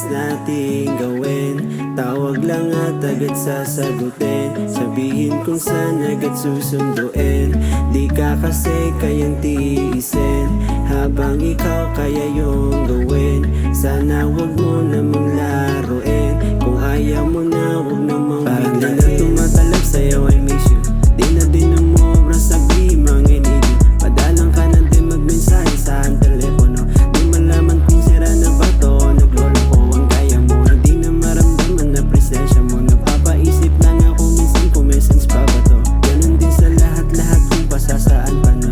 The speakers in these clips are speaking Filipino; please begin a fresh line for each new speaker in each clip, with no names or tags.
nating gawin. Tawag lang at agad sasagutin, sabihin kung saan agad susunduin. Di ka kasi kayang tiisin, habang ikaw kaya yung gawin. Sana wag mo namang laruin, kung ayaw mo na wag namang biglain. Parang di na tumatalab sa'yo, I miss you. Di na din umobra sabi mga need you. Padalang ka na din magmensahe sa telepono. Di malaman kung sira na ba to, naglolo ko ang kaya mo. Hindi na maramdaman na presensya mo. Napapaisip lang ako minsan kung may sense pa ba to. Ganun din sa lahat-lahat kung pasasaan pa na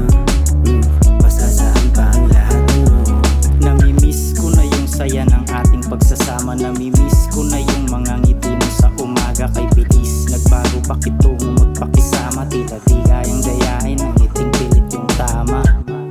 pasasaan pa ang lahat ano.
Namimiss ko na yung saya ng ating pagsasama. Namimiss ko na yung mga ngiti mo sa umaga kay bilis. Nagbago pakitungumot pakisama, tila di kayang gayahin ng ngiting pilit yung tama.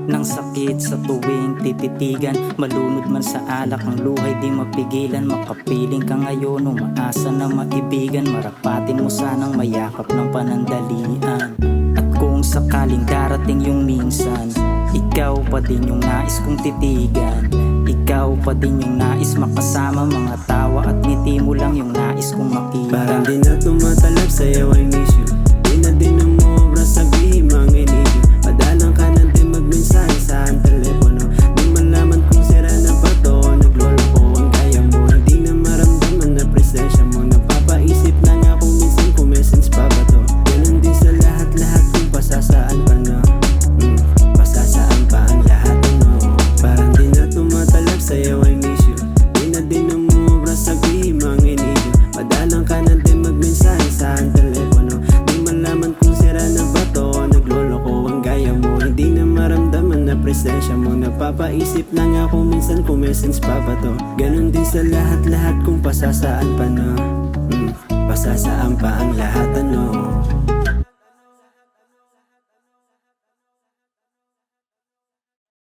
Nang sakit sa tuwing tititigan, malunod man sa alak ang luhay di mapigilan. Makapiling ka ngayon, umaasa na maibigan. Marapatin mo sanang mayakap ng panandalian. At kung sakaling darating yung minsan, ikaw pa din yung nais kong titigan. Ikaw pa din yung nais makasama. Mga tawa at ngiti mo lang yung nais kong makita.
Parang di na tumatalab sa'yo, I miss you. Di na din umobra sabihin mga need you. Padalang ka na din magmensahe sa telepono. Di malaman kung sira na ba to, naglolo ko ang kaya mo. Hindi na maramdaman na presensya mo. Napapaisip lang ako minsan kung may sense pa ba to. Ganun din sa lahat-lahat kung pasasaan pa na pasasaan pa ang lahat ano. Parang di na tumatalab sa'yo, I miss you. Di na din umobra sabihin mga need you. Padalang ka na din magmensahe sa telepono. Di malaman kung sira na ba to, naglolo ko ang gaya mo. Hindi na maramdaman na presensya mo. Napapaisip lang ako minsan kung may sense pa ba to. Ganun din sa lahat-lahat kung pasasaan pa na pasasaan pa ang lahat ano.